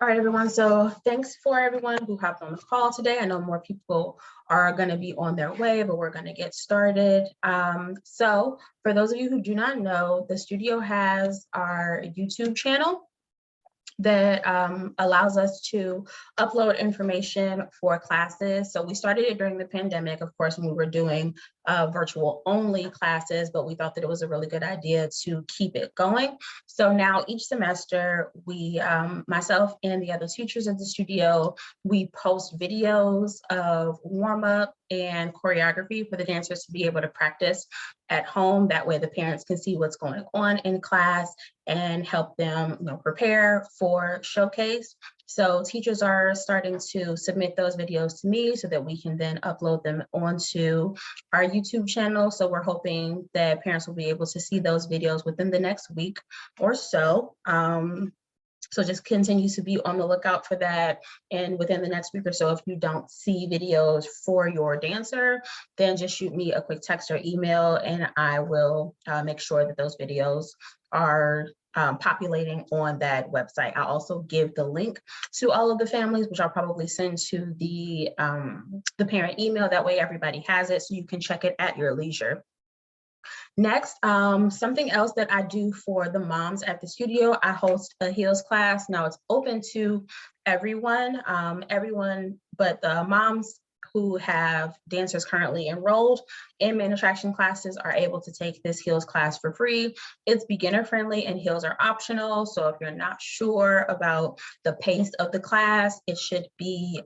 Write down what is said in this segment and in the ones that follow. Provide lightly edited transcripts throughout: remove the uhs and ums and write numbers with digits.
All right, everyone. So thanks for everyone who hopped on the call today. I know more people are going to be on their way, but we're going to get started. So for those of you who do not know, the studio has our YouTube channel that allows us to upload information for classes. So we started it during the pandemic, of course, when we were doing virtual only classes, but we thought that it was a really good idea to keep it going. So now each semester, we, myself and the other teachers at the studio, we post videos of warm up and choreography for the dancers to be able to practice at home. That way the parents can see what's going on in class and help them prepare for showcase. So teachers are starting to submit those videos to me so that we can then upload them onto our YouTube channel. So we're hoping that parents will be able to see those videos within the next week or so. So just continue to be on the lookout for that. And within the next week or so, if you don't see videos for your dancer, then just shoot me a quick text or email, and I will make sure that those videos are populating on that website. I'll also give the link to all of the families, which I'll probably send to the parent email. That way everybody has it, so you can check it at your leisure. Next, something else that I do for the moms at the studio, I host a heels class. Now it's open to everyone, but the moms who have dancers currently enrolled in main attraction classes are able to take this heels class for free. It's beginner friendly and heels are optional. So if you're not sure about the pace of the class, it should be,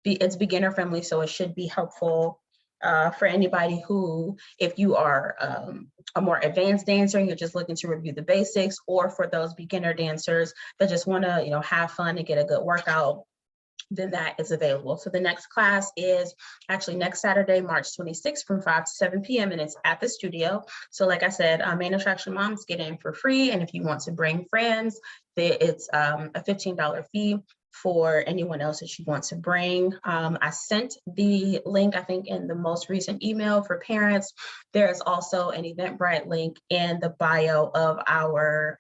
it's beginner friendly, so it should be helpful for anybody who, if you are a more advanced dancer and you're just looking to review the basics, or for those beginner dancers that just want to have fun and get a good workout, then that is available. So the next class is actually next Saturday, March 26th from 5 to 7 p.m. and it's at the studio. So like I said, main attraction moms get in for free. And if you want to bring friends, it's a $15 fee for anyone else that you want to bring. I sent the link, I think, in the most recent email for parents. There is also an Eventbrite link in the bio of our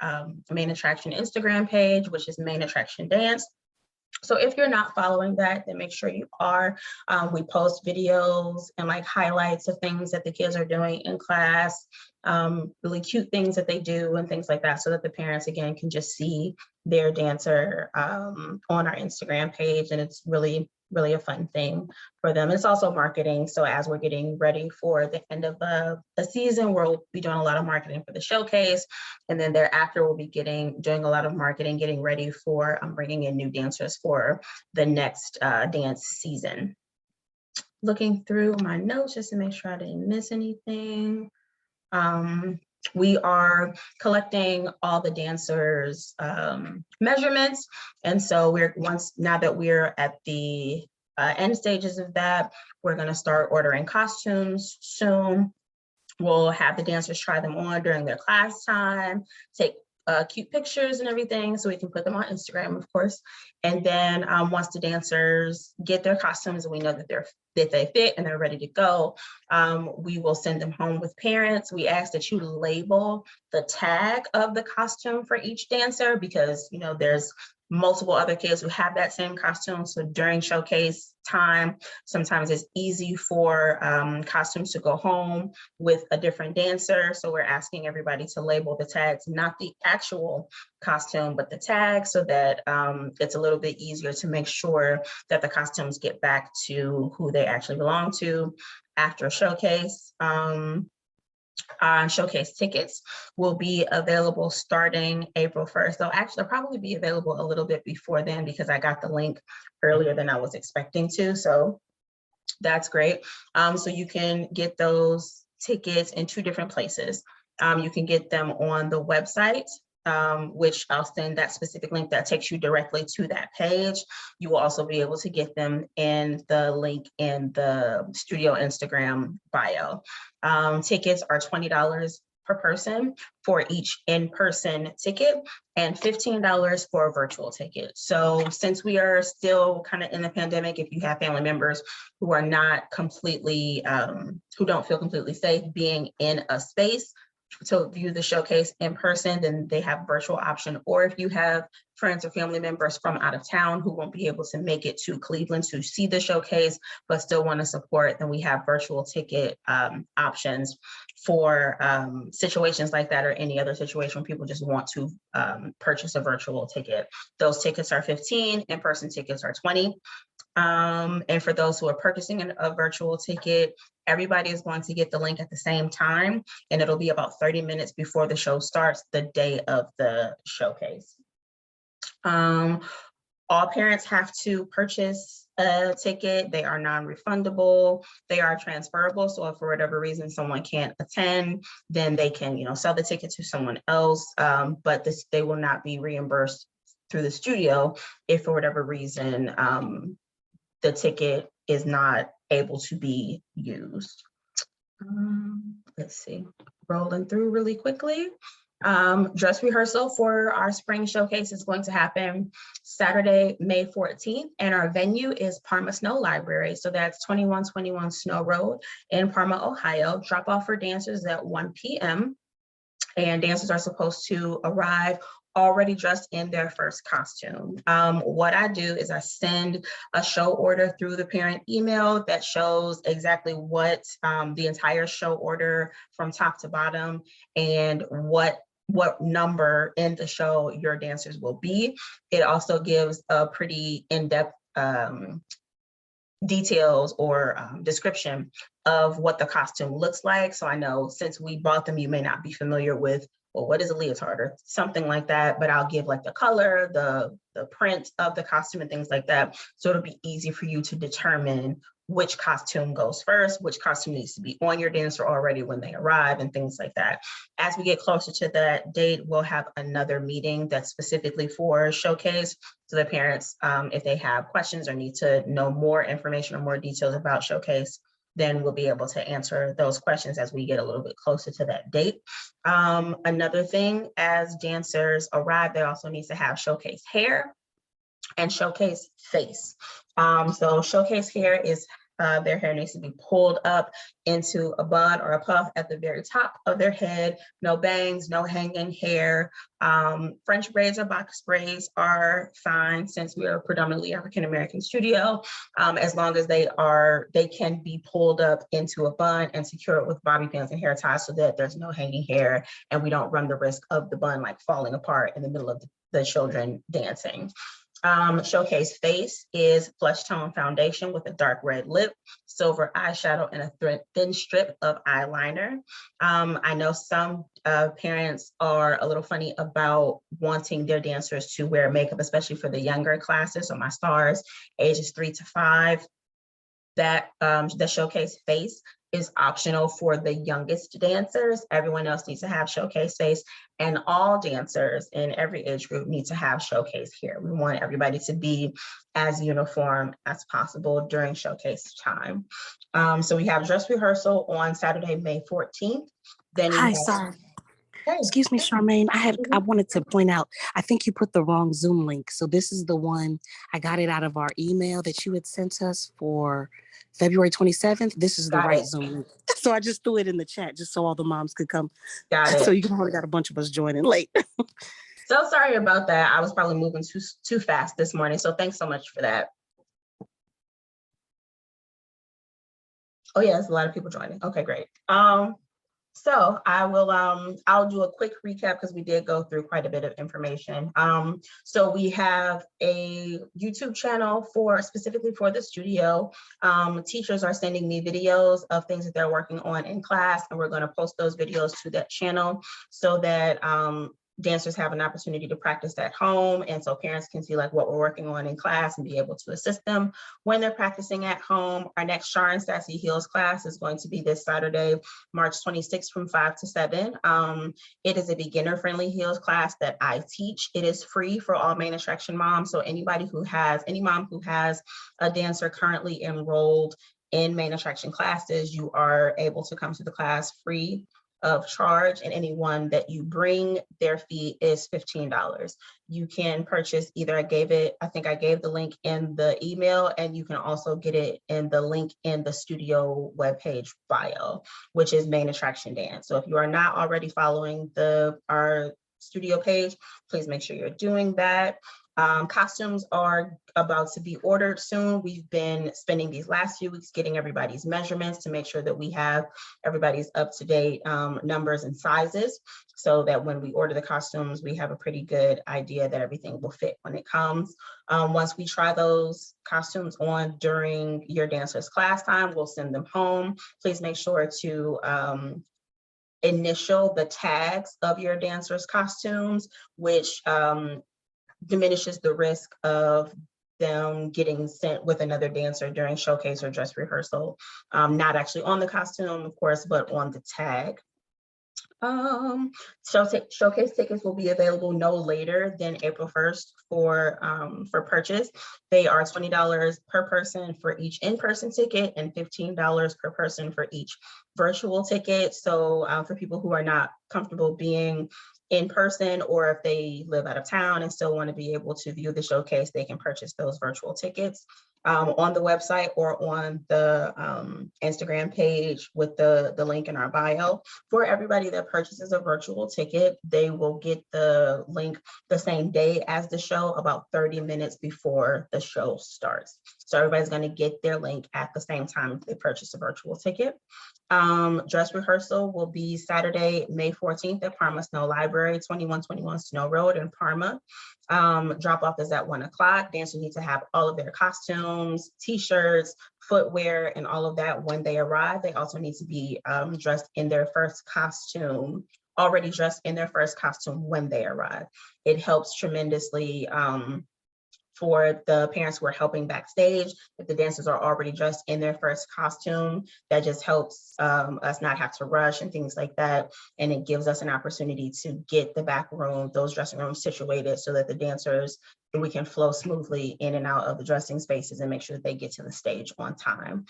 main attraction Instagram page, which is Main Attraction Dance. So if you're not following that, then make sure you are. We post videos and like highlights of things that the kids are doing in class, really cute things that they do and things like that, so that the parents, again, can just see their dancer on our Instagram page. And it's really a fun thing for them. It's also marketing. So as we're getting ready for the end of the season, we'll be doing a lot of marketing for the showcase. And then thereafter, we'll be doing a lot of marketing, getting ready for bringing in new dancers for the next dance season. Looking through my notes just to make sure I didn't miss anything. We are collecting all the dancers' measurements. And so now that we're at the end stages of that, we're gonna start ordering costumes soon. We'll have the dancers try them on during their class time, take cute pictures and everything, so we can put them on Instagram, of course. And then once the dancers get their costumes and we know that they fit and they're ready to go, we will send them home with parents. We ask that you label the tag of the costume for each dancer, because there's multiple other kids who have that same costume. So during showcase time, sometimes it's easy for costumes to go home with a different dancer. So we're asking everybody to label the tags, not the actual costume, but the tag, so that it's a little bit easier to make sure that the costumes get back to who they actually belong to after showcase. Showcase tickets will be available starting April 1st. They'll actually probably be available a little bit before then, because I got the link earlier than I was expecting to. So that's great. So you can get those tickets in 2 different places. You can get them on the website, which I'll send that specific link that takes you directly to that page. You will also be able to get them in the link in the studio Instagram bio. Tickets are $20 per person for each in-person ticket and $15 for a virtual ticket. So since we are still kind of in the pandemic, if you have family members who are not completely, who don't feel completely safe being in a space to view the showcase in person, then they have virtual option. Or if you have friends or family members from out of town who won't be able to make it to Cleveland to see the showcase, but still want to support, then we have virtual ticket options for situations like that, or any other situation people just want to purchase a virtual ticket. Those tickets are $15, in-person tickets are $20. And for those who are purchasing a virtual ticket, everybody is going to get the link at the same time, and it'll be about 30 minutes before the show starts, the day of the showcase. All parents have to purchase a ticket. They are non-refundable. They are transferable. So if for whatever reason someone can't attend, then they can, sell the ticket to someone else. But they will not be reimbursed through the studio if for whatever reason the ticket is not able to be used. Let's see, rolling through really quickly. Dress rehearsal for our spring showcase is going to happen Saturday, May 14th, and our venue is Parma Snow Library. So that's 2121 Snow Road in Parma, Ohio. Drop off for dancers at 1 p.m. and dancers are supposed to arrive already dressed in their first costume. What I do is I send a show order through the parent email that shows exactly what the entire show order from top to bottom and what number in the show your dancers will be. It also gives a pretty in-depth details or description of what the costume looks like. So I know since we bought them, you may not be familiar with, well, what is a leotard or something like that, but I'll give like the color, the print of the costume and things like that. So it'll be easy for you to determine which costume goes first, which costume needs to be on your dancer already when they arrive and things like that. As we get closer to that date, we'll have another meeting that's specifically for showcase. So the parents, if they have questions or need to know more information or more details about showcase, then we'll be able to answer those questions as we get a little bit closer to that date. Another thing, as dancers arrive, they also need to have showcase hair and showcase face. So showcase hair is their hair needs to be pulled up into a bun or a puff at the very top of their head. No bangs, no hanging hair. French braids or box braids are fine since we are a predominantly African-American studio, as long as they can be pulled up into a bun and secured with bobby pins and hair ties so that there's no hanging hair and we don't run the risk of the bun like falling apart in the middle of the children dancing. Showcase face is flesh tone foundation with a dark red lip, silver eyeshadow, and a thin strip of eyeliner. I know some parents are a little funny about wanting their dancers to wear makeup, especially for the younger classes. So my stars, ages 3 to 5. That the showcase face is optional for the youngest dancers. Everyone else needs to have showcase face, and all dancers in every age group need to have showcase hair. We want everybody to be as uniform as possible during showcase time. So we have dress rehearsal on Saturday, May 14th. Then Hi, sorry. Hey. Excuse me, Charmaine. I wanted to point out, I think you put the wrong Zoom link. So this is the one, I got it out of our email that you had sent us for February 27th. This is the right Zoom link. So I just threw it in the chat just so all the moms could come. Got it. So you probably got a bunch of us joining late. So sorry about that. I was probably moving too fast this morning. So thanks so much for that. Oh yeah, there's a lot of people joining. Okay, great. So I will, I'll do a quick recap because we did go through quite a bit of information. So we have a YouTube channel specifically for the studio. Teachers are sending me videos of things that they're working on in class, and we're going to post those videos to that channel so that dancers have an opportunity to practice at home, and so parents can see like what we're working on in class and be able to assist them when they're practicing at home. Our next Shar and Sassy Heels class is going to be this Saturday, March 26th from 5 to 7. It is a beginner-friendly heels class that I teach. It is free for all main attraction moms, so any mom who has a dancer currently enrolled in main attraction classes, you are able to come to the class free of charge, and anyone that you bring, their fee is $15. You can purchase either, I think I gave the link in the email, and you can also get it in the link in the studio webpage bio, which is Main Attraction Dance. So if you are not already following our studio page, please make sure you're doing that. Costumes are about to be ordered soon. We've been spending these last few weeks getting everybody's measurements to make sure that we have everybody's up-to-date numbers and sizes, so that when we order the costumes, we have a pretty good idea that everything will fit when it comes. Once we try those costumes on during your dancer's class time, we'll send them home. Please make sure to initial the tags of your dancer's costumes, which diminishes the risk of them getting sent with another dancer during showcase or dress rehearsal. Not actually on the costume, of course, but on the tag. Showcase tickets will be available no later than April 1st for purchase. They are $20 per person for each in-person ticket and $15 per person for each virtual ticket. So for people who are not comfortable being in person, or if they live out of town and still want to be able to view the showcase, they can purchase those virtual tickets on the website or on the Instagram page with the link in our bio. For everybody that purchases a virtual ticket, they will get the link the same day as the show, about 30 minutes before the show starts. So everybody's going to get their link at the same time if they purchase a virtual ticket. Dress rehearsal will be Saturday, May 14th at Parma Snow Library, 2121 Snow Road in Parma. Drop off is at 1 o'clock. Dancers need to have all of their costumes, t-shirts, footwear, and all of that when they arrive. They also need to be dressed in their first costume, already dressed in their first costume when they arrive. It helps tremendously for the parents who are helping backstage. If the dancers are already dressed in their first costume, that just helps us not have to rush and things like that. And it gives us an opportunity to get the back room, those dressing rooms situated so that the dancers, we can flow smoothly in and out of the dressing spaces and make sure that they get to the stage on time.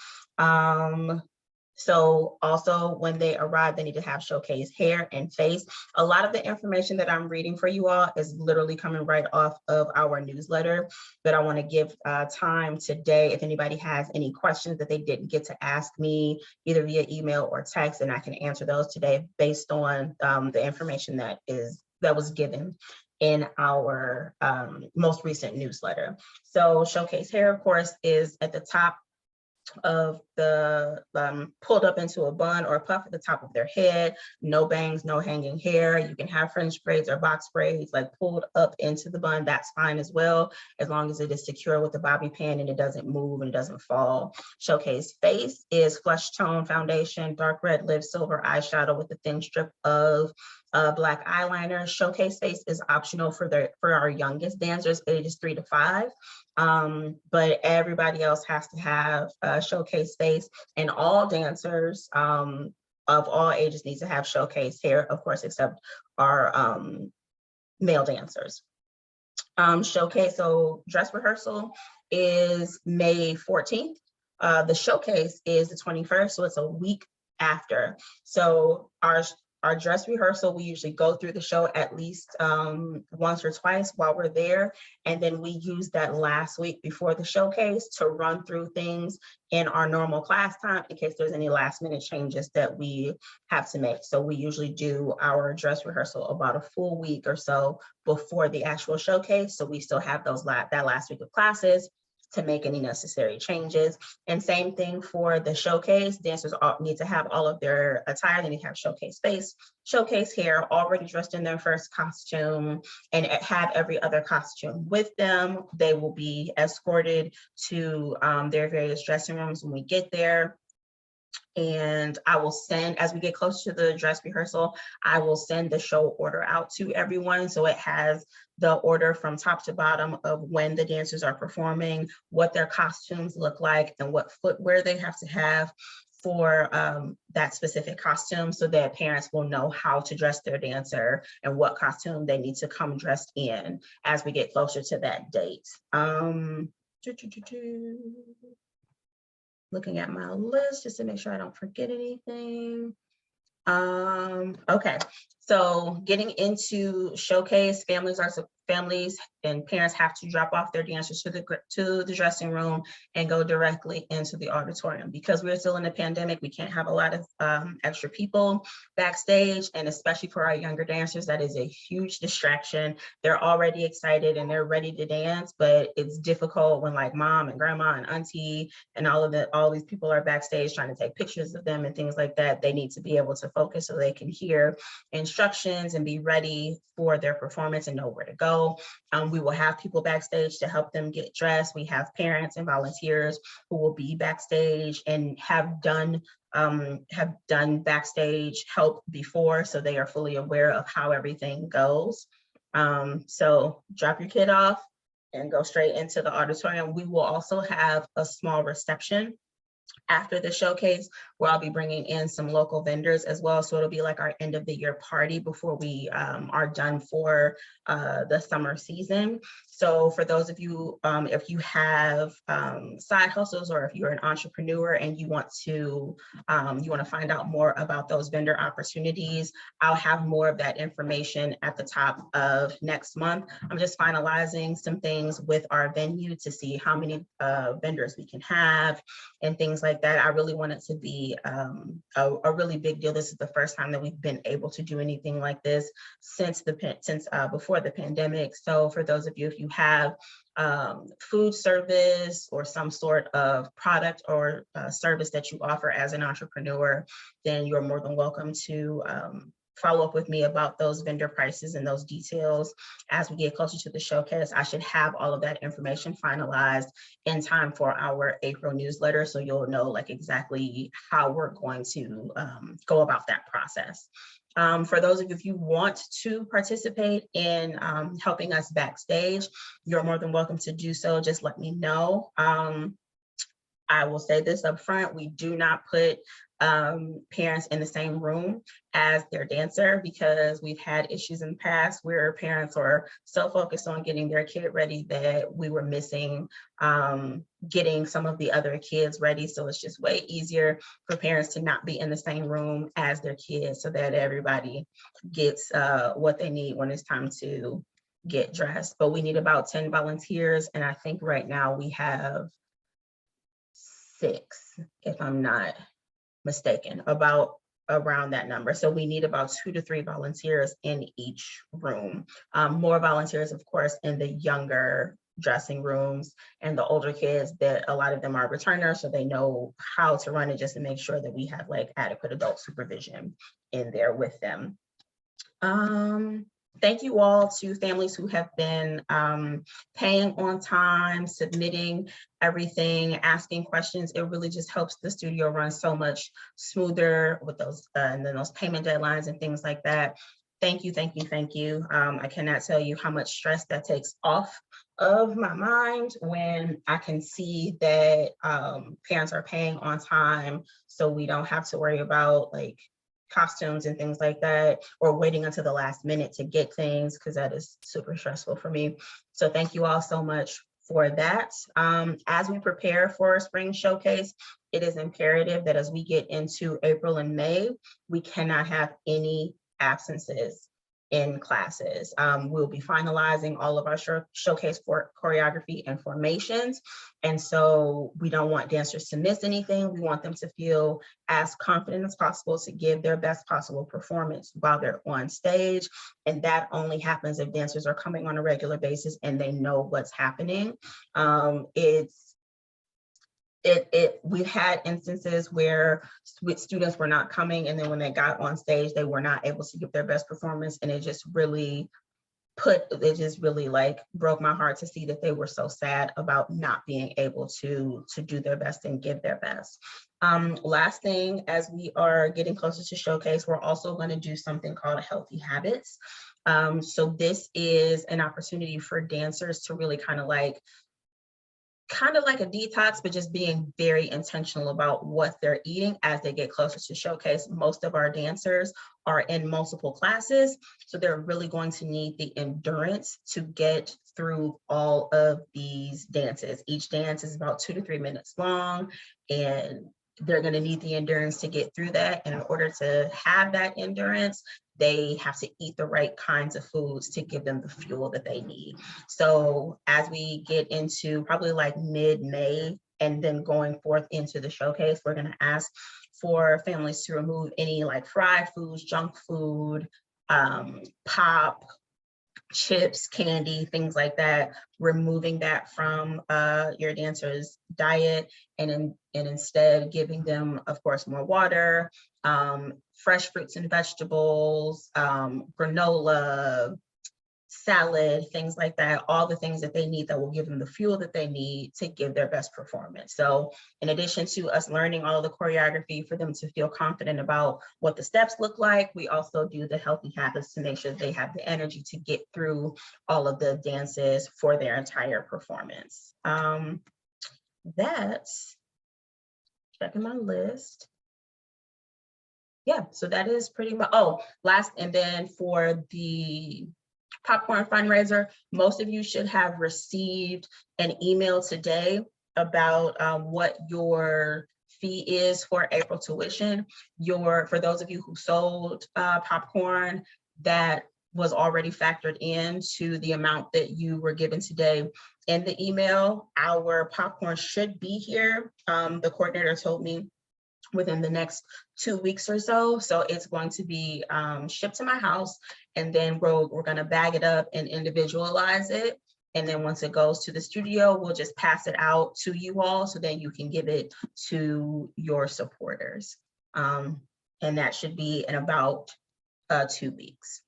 So also when they arrive, they need to have showcase hair and face. A lot of the information that I'm reading for you all is literally coming right off of our newsletter, but I want to give time today if anybody has any questions that they didn't get to ask me either via email or text, and I can answer those today based on the information that was given in our most recent newsletter. So showcase hair, of course, is at the top of the pulled up into a bun or a puff at the top of their head, no bangs, no hanging hair. You can have French braids or box braids like pulled up into the bun, that's fine as well, as long as it is secure with the bobby pin and it doesn't move and it doesn't fall. Showcase face is flesh tone foundation, dark red lip, silver eyeshadow with a thin strip of black eyeliner. Showcase face is optional for our youngest dancers, ages 3 to 5. But everybody else has to have a showcase face, and all dancers of all ages need to have showcase hair, of course, except our male dancers. Showcase, so dress rehearsal is May 14th. The showcase is the 21st, so it's a week after. So our dress rehearsal, we usually go through the show at least once or twice while we're there. And then we use that last week before the showcase to run through things in our normal class time in case there's any last minute changes that we have to make. So we usually do our dress rehearsal about a full week or so before the actual showcase. So we still have that last week of classes to make any necessary changes. And same thing for the showcase. Dancers need to have all of their attire. They need to have showcase face, showcase hair, already dressed in their first costume, and have every other costume with them. They will be escorted to their various dressing rooms when we get there. And I will send, as we get close to the dress rehearsal, I will send the show order out to everyone. So it has the order from top to bottom of when the dancers are performing, what their costumes look like, and what footwear they have to have for that specific costume, so that parents will know how to dress their dancer and what costume they need to come dressed in as we get closer to that date. Looking at my list just to make sure I don't forget anything. Okay, So getting into showcase, families and parents have to drop off their dancers to the dressing room and go directly into the auditorium. Because we're still in a pandemic, we can't have a lot of extra people backstage, and especially for our younger dancers, that is a huge distraction. They're already excited and they're ready to dance, but it's difficult when like mom and grandma and auntie and all these people are backstage trying to take pictures of them and things like that. They need to be able to focus so they can hear instructions and be ready for their performance and know where to go. We will have people backstage to help them get dressed. We have parents and volunteers who will be backstage and have done backstage help before, so they are fully aware of how everything goes. So drop your kid off and go straight into the auditorium. We will also have a small reception after the showcase, where I'll be bringing in some local vendors as well. So it'll be like our end of the year party before we are done for the summer season. So for those of you, if you have side hustles, or if you're an entrepreneur and you want to find out more about those vendor opportunities, I'll have more of that information at the top of next month. I'm just finalizing some things with our venue to see how many vendors we can have and things like that. I really want it to be a really big deal. This is the first time that we've been able to do anything like this since before the pandemic. So for those of you, if you have food service or some sort of product or service that you offer as an entrepreneur, then you're more than welcome to follow up with me about those vendor prices and those details as we get closer to the showcase. I should have all of that information finalized in time for our April newsletter, so you'll know like exactly how we're going to go about that process. For those of you, if you want to participate in helping us backstage, you're more than welcome to do so. Just let me know. I will say this up front, we do not put parents in the same room as their dancer, because we've had issues in the past where parents are so focused on getting their kid ready that we were missing getting some of the other kids ready. So it's just way easier for parents to not be in the same room as their kids, so that everybody gets what they need when it's time to get dressed. But we need about 10 volunteers, and I think right now we have 6, if I'm not mistaken, around that number. So we need about 2 to 3 volunteers in each room. More volunteers, of course, in the younger dressing rooms, and the older kids, that a lot of them are returners, so they know how to run it, just to make sure that we have like adequate adult supervision in there with them. Thank you all to families who have been paying on time, submitting everything, asking questions. It really just helps the studio run so much smoother with those and then those payment deadlines and things like that. Thank you, thank you, thank you. I cannot tell you how much stress that takes off of my mind when I can see that parents are paying on time, so we don't have to worry about like costumes and things like that, or waiting until the last minute to get things, because that is super stressful for me. So thank you all so much for that. As we prepare for a spring showcase, it is imperative that as we get into April and May, we cannot have any absences in classes. We'll be finalizing all of our showcase for choreography and formations. And so we don't want dancers to miss anything. We want them to feel as confident as possible to give their best possible performance while they're on stage. And that only happens if dancers are coming on a regular basis and they know what's happening. We've had instances where students were not coming, and then when they got on stage, they were not able to give their best performance, and it just really like broke my heart to see that they were so sad about not being able to do their best and give their best. Last thing, as we are getting closer to showcase, we're also going to do something called Healthy Habits. So this is an opportunity for dancers to really kind of like a detox, but just being very intentional about what they're eating as they get closer to showcase. Most of our dancers are in multiple classes, so they're really going to need the endurance to get through all of these dances. Each dance is about 2 to 3 minutes long, and they're going to need the endurance to get through that. And in order to have that endurance, they have to eat the right kinds of foods to give them the fuel that they need. So as we get into probably like mid-May and then going forth into the showcase, we're going to ask for families to remove any like fried foods, junk food, pop, chips, candy, things like that, removing that from your dancer's diet, and instead giving them, of course, more water, fresh fruits and vegetables, granola, salad, things like that, all the things that they need that will give them the fuel that they need to give their best performance. So in addition to us learning all of the choreography for them to feel confident about what the steps look like, we also do the healthy habits to make sure they have the energy to get through all of the dances for their entire performance. That's checking my list. Yeah, so that is pretty much, last, and then for the popcorn fundraiser, most of you should have received an email today about what your fee is for April tuition. For those of you who sold popcorn, that was already factored into the amount that you were given today in the email. Our popcorn should be here. The coordinator told me within the next 2 weeks or so. So it's going to be shipped to my house, and then we're going to bag it up and individualize it. And then once it goes to the studio, we'll just pass it out to you all, so then you can give it to your supporters. And that should be in about 2 weeks.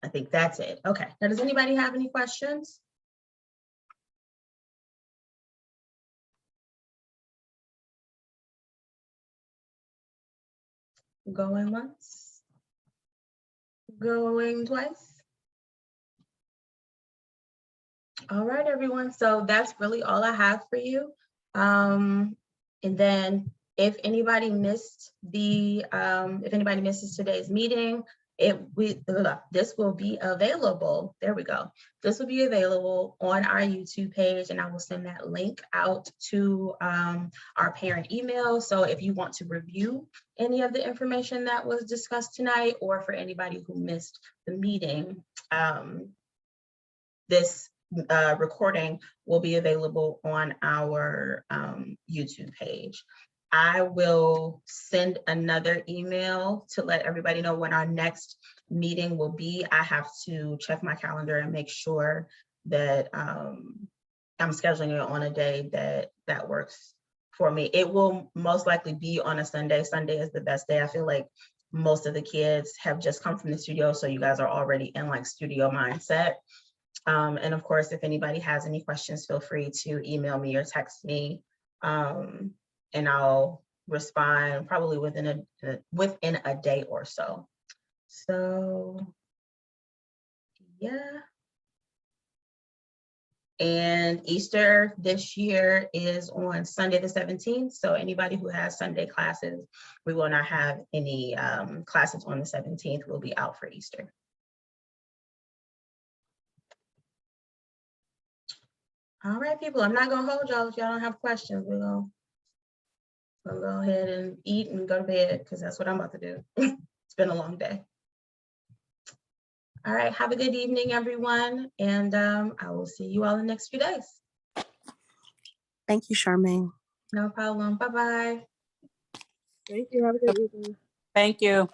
I think that's it. Okay, now does anybody have any questions? Going once, going twice. All right, everyone. So that's really all I have for you. And then if anybody misses today's meeting, this will be available. There we go. This will be available on our YouTube page, and I will send that link out to our parent email. So if you want to review any of the information that was discussed tonight, or for anybody who missed the meeting, this recording will be available on our YouTube page. I will send another email to let everybody know when our next meeting will be. I have to check my calendar and make sure that I'm scheduling it on a day that works for me. It will most likely be on a Sunday. Sunday is the best day. I feel like most of the kids have just come from the studio, so you guys are already in like studio mindset. And of course, if anybody has any questions, feel free to email me or text me, and I'll respond probably within a day or so. So, yeah. And Easter this year is on Sunday the 17th. So anybody who has Sunday classes, we will not have any classes on the 17th. We'll be out for Easter. All right, people, I'm not gonna hold y'all if y'all don't have questions. We're gonna go ahead and eat and go to bed, because that's what I'm about to do. It's been a long day. All right, have a good evening, everyone. And I will see you all in the next few days. Thank you, Charmaine. No problem. Bye-bye. Thank you. Have a good evening. Thank you.